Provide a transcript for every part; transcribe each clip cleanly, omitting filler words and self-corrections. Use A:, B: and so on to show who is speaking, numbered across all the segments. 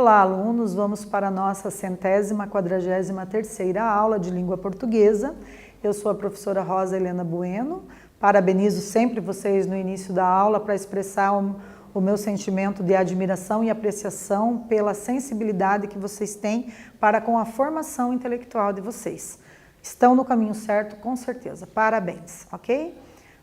A: Olá, alunos! Vamos para a nossa 143ª aula de língua portuguesa. Eu sou a professora Rosa Helena Bueno. Parabenizo sempre vocês no início da aula para expressar o meu sentimento de admiração e apreciação pela sensibilidade que vocês têm para com a formação intelectual de vocês. Estão no caminho certo, com certeza. Parabéns, ok?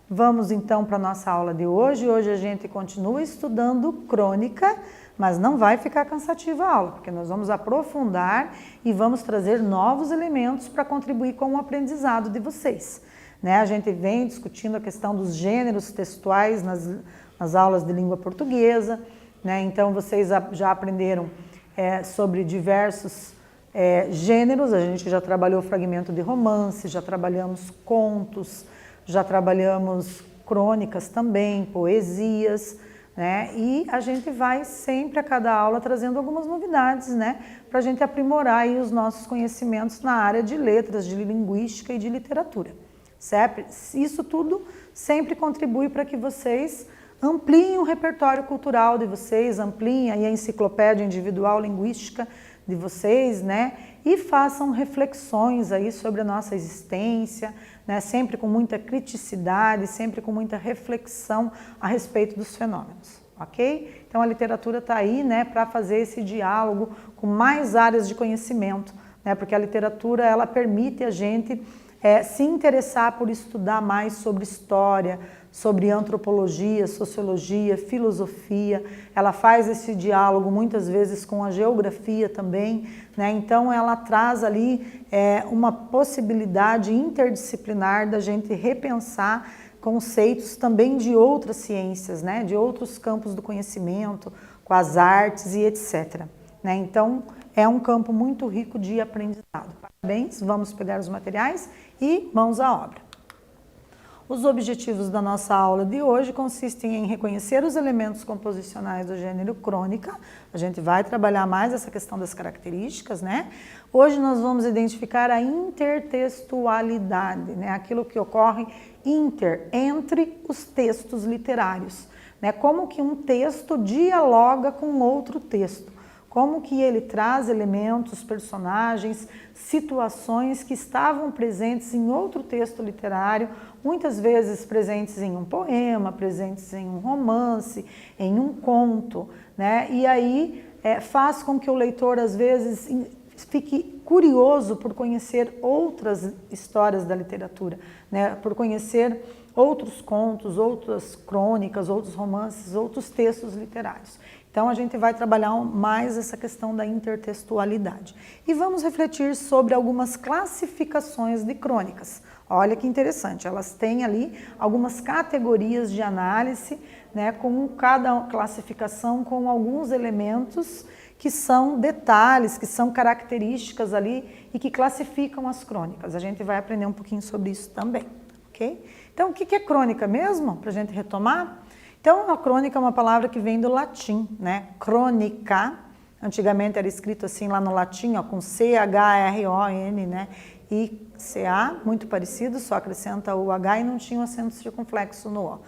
A: Vamos então para a nossa aula de hoje. Hoje a gente continua estudando crônica, mas não vai ficar cansativa a aula, porque nós vamos aprofundar e vamos trazer novos elementos para contribuir com o aprendizado de vocês. Né? A gente vem discutindo a questão dos gêneros textuais nas aulas de língua portuguesa, né? Então vocês já aprenderam sobre diversos gêneros. A gente já trabalhou fragmento de romance, já trabalhamos contos, já trabalhamos crônicas também, poesias, né? E a gente vai sempre a cada aula trazendo algumas novidades, né? Para a gente aprimorar aí os nossos conhecimentos na área de letras, de linguística e de literatura, certo? Isso tudo sempre contribui para que vocês ampliem o repertório cultural de vocês, ampliem aí a enciclopédia individual linguística de vocês, né? E façam reflexões aí sobre a nossa existência, né? Sempre com muita criticidade, sempre com muita reflexão a respeito dos fenômenos, ok? Então a literatura está aí, né, para fazer esse diálogo com mais áreas de conhecimento, né? Porque a literatura ela permite a gente se interessar por estudar mais sobre história, sobre antropologia, sociologia, filosofia. Ela faz esse diálogo muitas vezes com a geografia também, né? Então ela traz ali uma possibilidade interdisciplinar da gente repensar conceitos também de outras ciências, né? De outros campos do conhecimento, com as artes e etc. Né? Então é um campo muito rico de aprendizado. Parabéns, vamos pegar os materiais e mãos à obra. Os objetivos da nossa aula de hoje consistem em reconhecer os elementos composicionais do gênero crônica. A gente vai trabalhar mais essa questão das características, né? Hoje nós vamos identificar a intertextualidade, né? Aquilo que ocorre entre os textos literários, né? Como que um texto dialoga com outro texto. Como que ele traz elementos, personagens, situações que estavam presentes em outro texto literário, muitas vezes presentes em um poema, presentes em um romance, em um conto, né? E aí faz com que o leitor, às vezes, fique curioso por conhecer outras histórias da literatura, né? Por conhecer outros contos, outras crônicas, outros romances, outros textos literários. Então a gente vai trabalhar mais essa questão da intertextualidade. E vamos refletir sobre algumas classificações de crônicas. Olha que interessante, elas têm ali algumas categorias de análise, né, com cada classificação com alguns elementos que são detalhes, que são características ali e que classificam as crônicas. A gente vai aprender um pouquinho sobre isso também, ok? Então o que é crônica mesmo, para a gente retomar? Então, a crônica é uma palavra que vem do latim, né? Crônica, antigamente era escrito assim lá no latim, ó, com C-H-R-O-N, né? E C-A, muito parecido, só acrescenta o H e não tinha o acento circunflexo no O.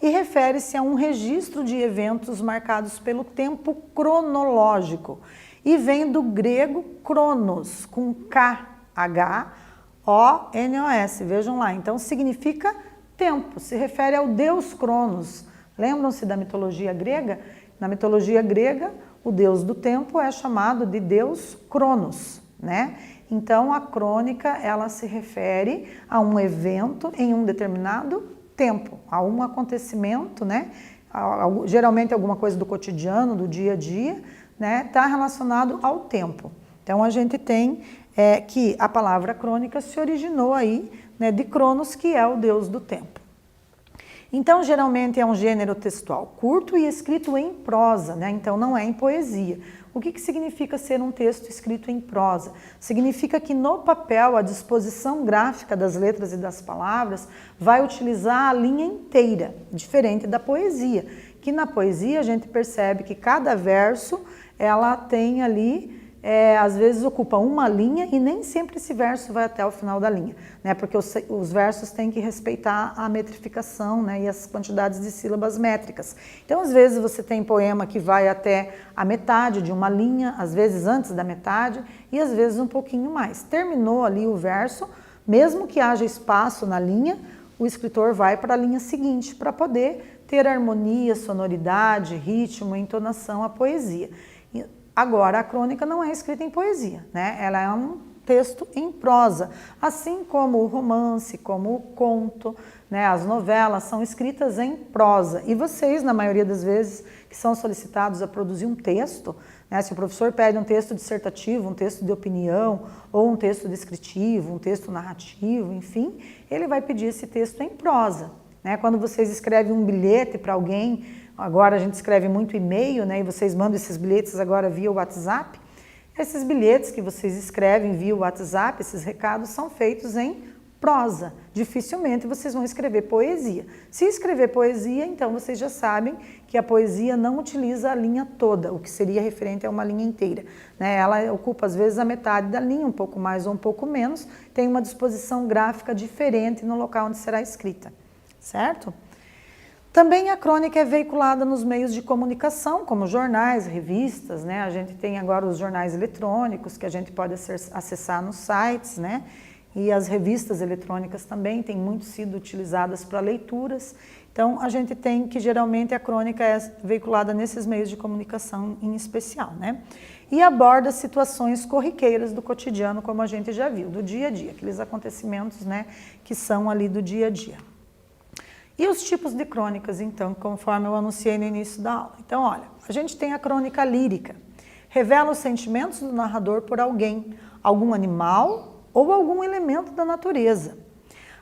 A: E refere-se a um registro de eventos marcados pelo tempo cronológico. E vem do grego cronos, com K-H-O-N-O-S, vejam lá. Então, significa tempo, se refere ao deus Cronos. Lembram-se da mitologia grega? Na mitologia grega, o deus do tempo é chamado de deus Cronos, né? Então, a crônica, ela se refere a um evento em um determinado tempo, a um acontecimento, né? Geralmente alguma coisa do cotidiano, do dia a dia, né? Está relacionado ao tempo. Então, a gente tem que a palavra crônica se originou aí, né, de Cronos, que é o deus do tempo. Então, geralmente é um gênero textual curto e escrito em prosa, né? Então não é em poesia. O que significa ser um texto escrito em prosa? Significa que no papel a disposição gráfica das letras e das palavras vai utilizar a linha inteira, diferente da poesia, que na poesia a gente percebe que cada verso ela tem ali às vezes ocupa uma linha e nem sempre esse verso vai até o final da linha, né? Porque os versos têm que respeitar a metrificação, né? E as quantidades de sílabas métricas. Então, às vezes você tem poema que vai até a metade de uma linha, às vezes antes da metade e às vezes um pouquinho mais. Terminou ali o verso, mesmo que haja espaço na linha, o escritor vai para a linha seguinte para poder ter harmonia, sonoridade, ritmo, entonação, a poesia. Agora, a crônica não é escrita em poesia, né? Ela é um texto em prosa, assim como o romance, como o conto, né? As novelas são escritas em prosa. E vocês, na maioria das vezes, que são solicitados a produzir um texto, né? Se o professor pede um texto dissertativo, um texto de opinião, ou um texto descritivo, um texto narrativo, enfim, ele vai pedir esse texto em prosa, né? Quando vocês escrevem um bilhete para alguém, agora a gente escreve muito e-mail, né? E vocês mandam esses bilhetes agora via WhatsApp. Esses bilhetes que vocês escrevem via WhatsApp, esses recados são feitos em prosa. Dificilmente vocês vão escrever poesia. Se escrever poesia, então vocês já sabem que a poesia não utiliza a linha toda, o que seria referente a uma linha inteira, né? Ela ocupa às vezes a metade da linha, um pouco mais ou um pouco menos, tem uma disposição gráfica diferente no local onde será escrita, certo? Também a crônica é veiculada nos meios de comunicação, como jornais, revistas, né? A gente tem agora os jornais eletrônicos que a gente pode acessar nos sites, né? E as revistas eletrônicas também têm muito sido utilizadas para leituras. Então, a gente tem que geralmente a crônica é veiculada nesses meios de comunicação em especial, né? E aborda situações corriqueiras do cotidiano, como a gente já viu, do dia a dia, aqueles acontecimentos, né, que são ali do dia a dia. E os tipos de crônicas, então, conforme eu anunciei no início da aula. Então, olha, a gente tem a crônica lírica. Revela os sentimentos do narrador por alguém, algum animal ou algum elemento da natureza.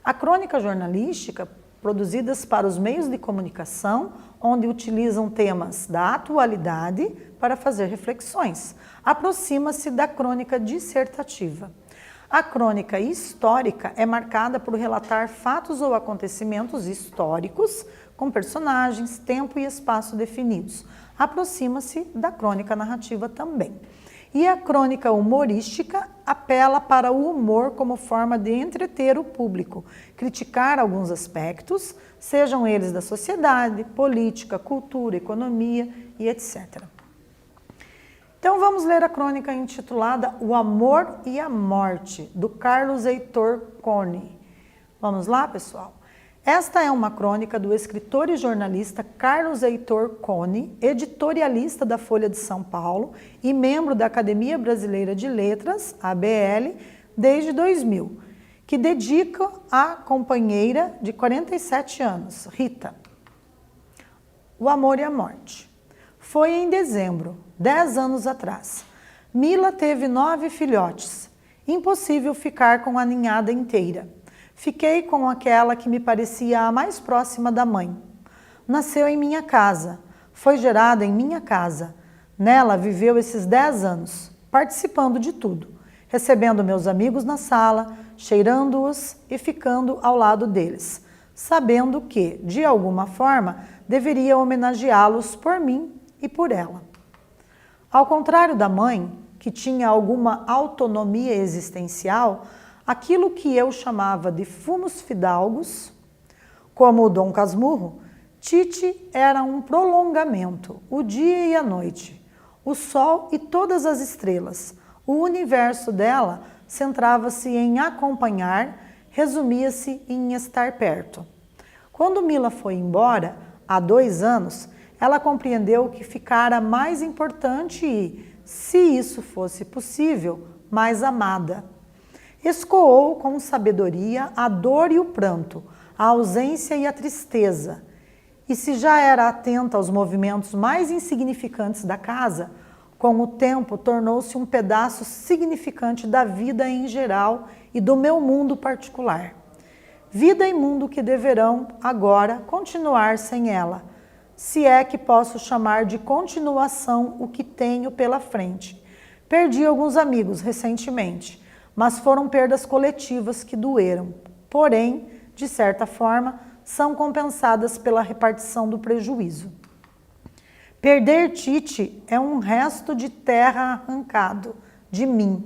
A: A crônica jornalística, produzidas para os meios de comunicação, onde utilizam temas da atualidade para fazer reflexões. Aproxima-se da crônica dissertativa. A crônica histórica é marcada por relatar fatos ou acontecimentos históricos com personagens, tempo e espaço definidos. Aproxima-se da crônica narrativa também. E a crônica humorística apela para o humor como forma de entreter o público, criticar alguns aspectos, sejam eles da sociedade, política, cultura, economia e etc. Então vamos ler a crônica intitulada O Amor e a Morte, do Carlos Heitor Coni. Vamos lá, pessoal? Esta é uma crônica do escritor e jornalista Carlos Heitor Coni, editorialista da Folha de São Paulo e membro da Academia Brasileira de Letras, ABL, desde 2000, que dedica à companheira de 47 anos, Rita. O Amor e a Morte. Foi em dezembro, 10 anos atrás. Mila teve 9 filhotes. Impossível ficar com a ninhada inteira. Fiquei com aquela que me parecia a mais próxima da mãe. Nasceu em minha casa. Foi gerada em minha casa. Nela viveu esses 10 anos, participando de tudo. Recebendo meus amigos na sala, cheirando-os e ficando ao lado deles. Sabendo que, de alguma forma, deveria homenageá-los por mim e por ela. Ao contrário da mãe, que tinha alguma autonomia existencial, aquilo que eu chamava de fumos fidalgos, como o Dom Casmurro, Titi era um prolongamento, o dia e a noite, o sol e todas as estrelas. O universo dela centrava-se em acompanhar, resumia-se em estar perto. Quando Mila foi embora, há 2 anos, ela compreendeu que ficara mais importante e, se isso fosse possível, mais amada. Escoou com sabedoria a dor e o pranto, a ausência e a tristeza. E se já era atenta aos movimentos mais insignificantes da casa, com o tempo tornou-se um pedaço significante da vida em geral e do meu mundo particular. Vida e mundo que deverão, agora, continuar sem ela, se é que posso chamar de continuação o que tenho pela frente. Perdi alguns amigos recentemente, mas foram perdas coletivas que doeram. Porém, de certa forma, são compensadas pela repartição do prejuízo. Perder Titi é um resto de terra arrancado de mim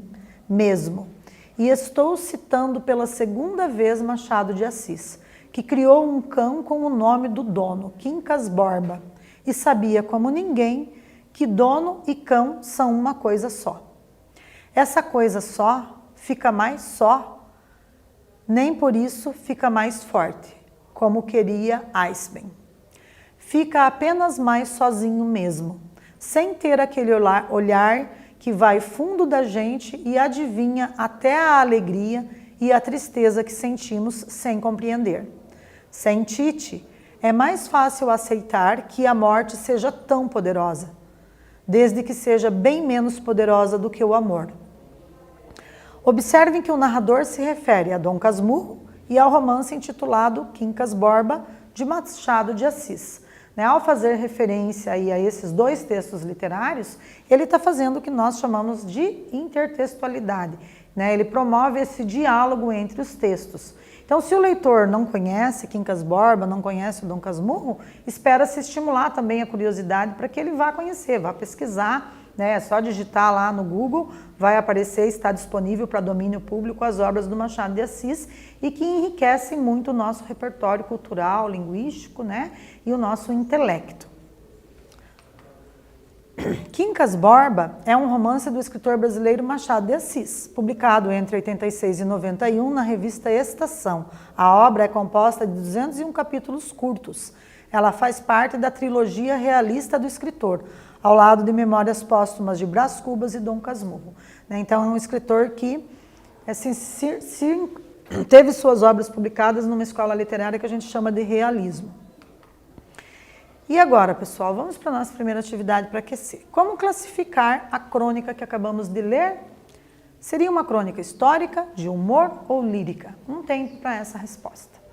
A: mesmo. E estou citando pela segunda vez Machado de Assis, que criou um cão com o nome do dono, Quincas Borba, e sabia como ninguém que dono e cão são uma coisa só. Essa coisa só fica mais só, nem por isso fica mais forte, como queria Eisben. Fica apenas mais sozinho mesmo, sem ter aquele olhar que vai fundo da gente e adivinha até a alegria e a tristeza que sentimos sem compreender. Sem Tite, é mais fácil aceitar que a morte seja tão poderosa, desde que seja bem menos poderosa do que o amor. Observem que o narrador se refere a Dom Casmurro e ao romance intitulado Quincas Borba, de Machado de Assis. Ao fazer referência aí a esses dois textos literários, ele está fazendo o que nós chamamos de intertextualidade. Ele promove esse diálogo entre os textos. Então, se o leitor não conhece Quincas Borba, não conhece o Dom Casmurro, espera-se estimular também a curiosidade para que ele vá conhecer, vá pesquisar. É só digitar lá no Google, vai aparecer, está disponível para domínio público as obras do Machado de Assis e que enriquecem muito o nosso repertório cultural, linguístico, e o nosso intelecto. Quincas Borba é um romance do escritor brasileiro Machado de Assis, publicado entre 86 e 91 na revista Estação. A obra é composta de 201 capítulos curtos. Ela faz parte da trilogia realista do escritor, ao lado de Memórias Póstumas de Brás Cubas e Dom Casmurro. Então, é um escritor que teve suas obras publicadas numa escola literária que a gente chama de realismo. E agora, pessoal, vamos para a nossa primeira atividade para aquecer. Como classificar a crônica que acabamos de ler? Seria uma crônica histórica, de humor ou lírica? Um tempo para essa resposta.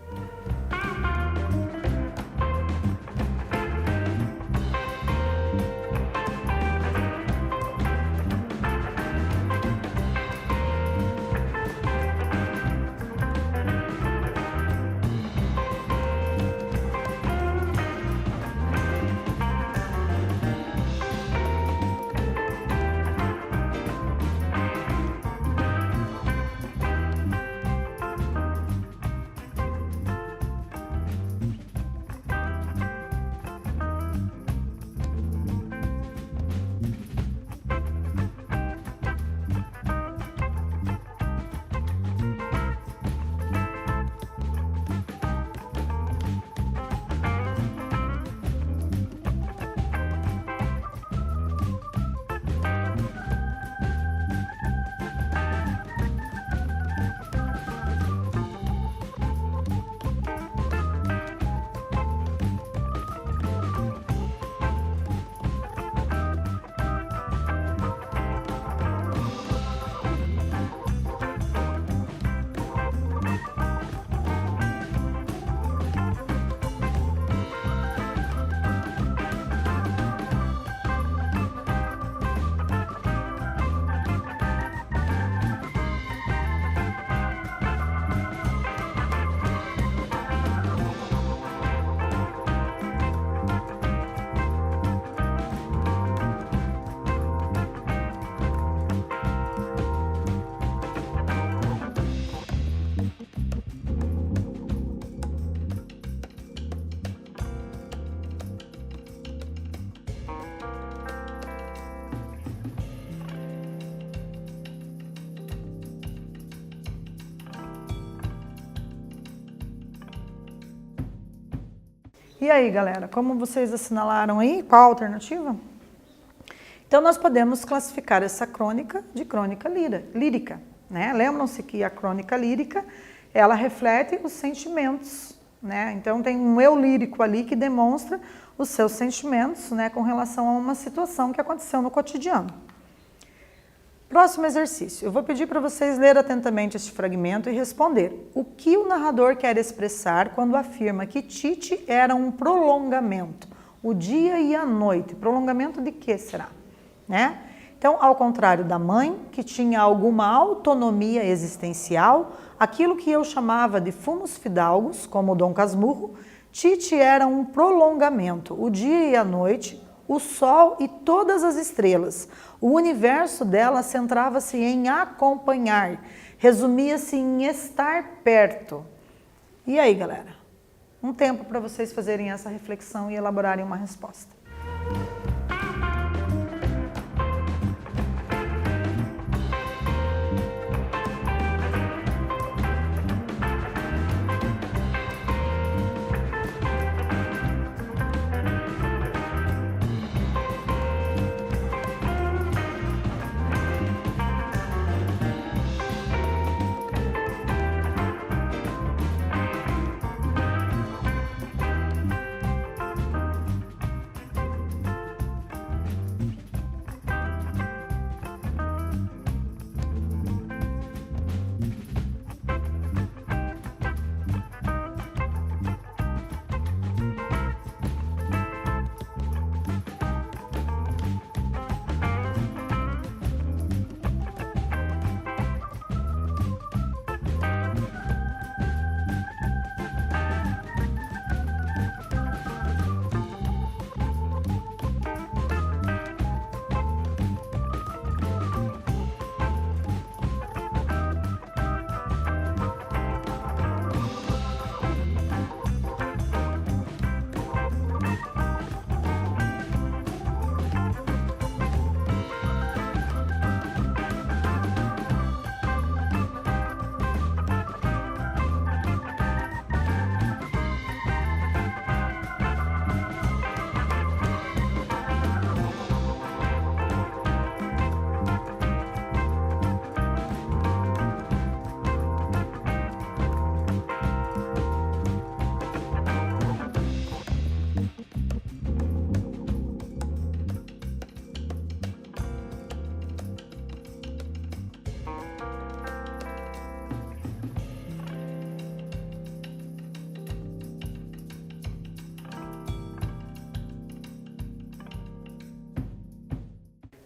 A: E aí, galera, como vocês assinalaram aí, qual a alternativa? Então, nós podemos classificar essa crônica de crônica lírica, Lembram-se que a crônica lírica, ela reflete os sentimentos, Então, tem um eu lírico ali que demonstra os seus sentimentos, com relação a uma situação que aconteceu no cotidiano. Próximo exercício. Eu vou pedir para vocês ler atentamente este fragmento e responder o que o narrador quer expressar quando afirma que Tite era um prolongamento, o dia e a noite. Prolongamento de que será? Então, ao contrário da mãe, que tinha alguma autonomia existencial, aquilo que eu chamava de fumos fidalgos, como o Dom Casmurro, Tite era um prolongamento, o dia e a noite, o Sol e todas as estrelas. O universo dela centrava-se em acompanhar, resumia-se em estar perto. E aí, galera? Um tempo para vocês fazerem essa reflexão e elaborarem uma resposta.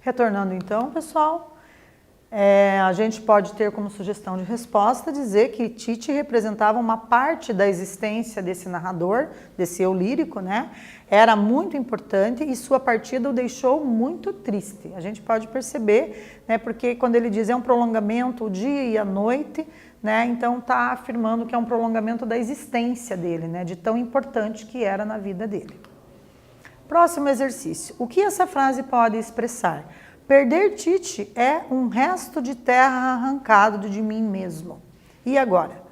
A: Retornando então, pessoal, a gente pode ter como sugestão de resposta dizer que Tite representava uma parte da existência desse narrador, desse eu lírico, né? Era muito importante e sua partida o deixou muito triste. A gente pode perceber, né? Porque quando ele diz é um prolongamento o dia e a noite, né? Então está afirmando que é um prolongamento da existência dele, né? De tão importante que era na vida dele. Próximo exercício. O que essa frase pode expressar? Perder Tite é um resto de terra arrancado de mim mesmo. E agora?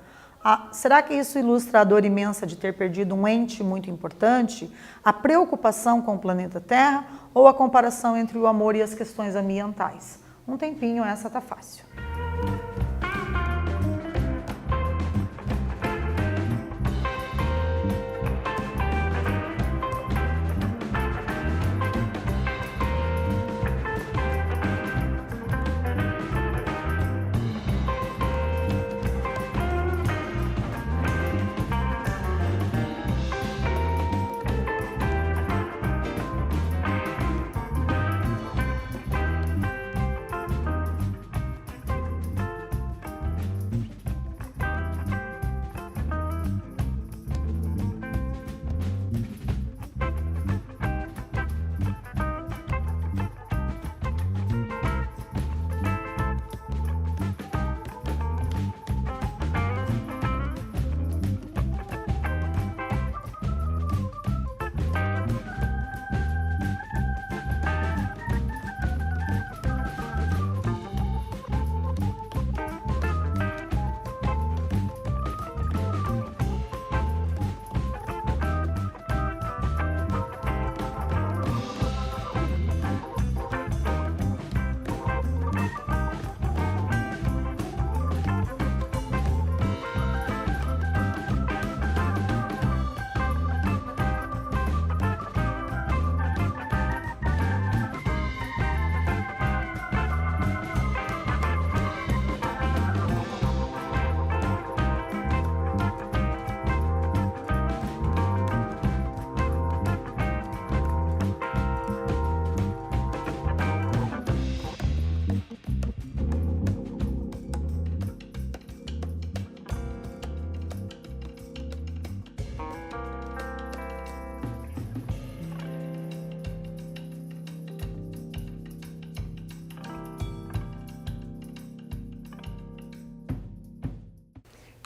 A: Será que isso ilustra a dor imensa de ter perdido um ente muito importante? A preocupação com o planeta Terra? Ou a comparação entre o amor e as questões ambientais? Um tempinho, essa tá fácil.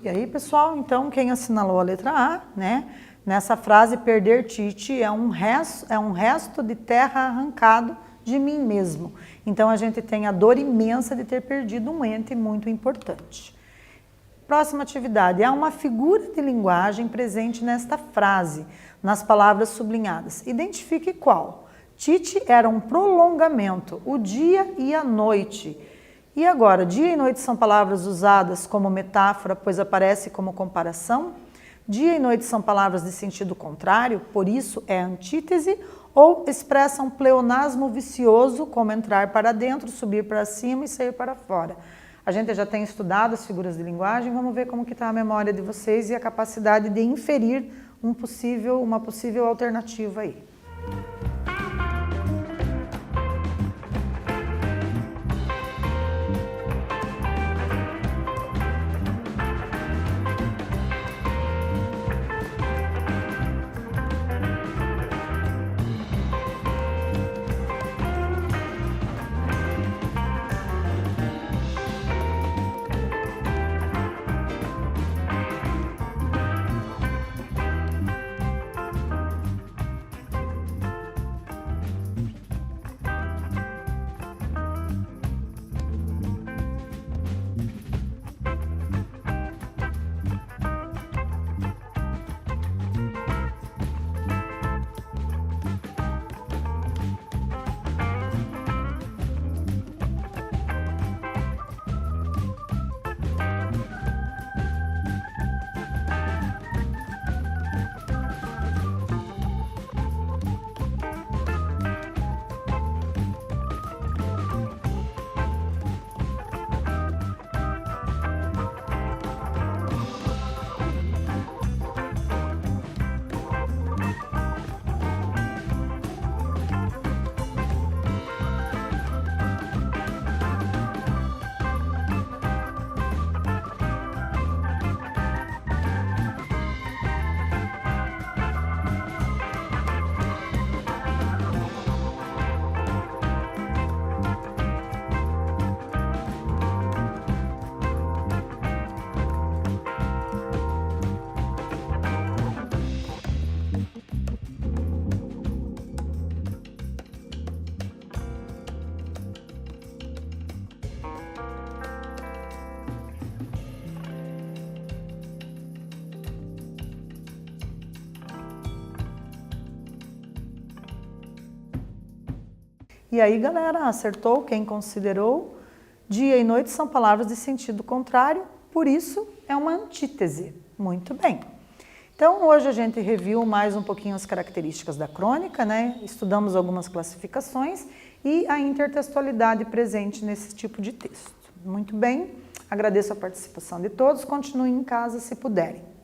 A: E aí, pessoal, então, quem assinalou a letra A, né? Nessa frase, perder Tite é um resto de terra arrancado de mim mesmo. Então, a gente tem a dor imensa de ter perdido um ente muito importante. Próxima atividade. Há uma figura de linguagem presente nesta frase, nas palavras sublinhadas. Identifique qual. Tite era um prolongamento, o dia e a noite. E agora, dia e noite são palavras usadas como metáfora, pois aparece como comparação? Dia e noite são palavras de sentido contrário, por isso é antítese, ou expressam pleonasmo vicioso, como entrar para dentro, subir para cima e sair para fora. A gente já tem estudado as figuras de linguagem, vamos ver como que está a memória de vocês e a capacidade de inferir uma possível alternativa aí. E aí, galera, acertou quem considerou? Dia e noite são palavras de sentido contrário, por isso é uma antítese. Muito bem. Então, hoje a gente reviu mais um pouquinho as características da crônica, né? Estudamos algumas classificações e a intertextualidade presente nesse tipo de texto. Muito bem, agradeço a participação de todos, continuem em casa se puderem.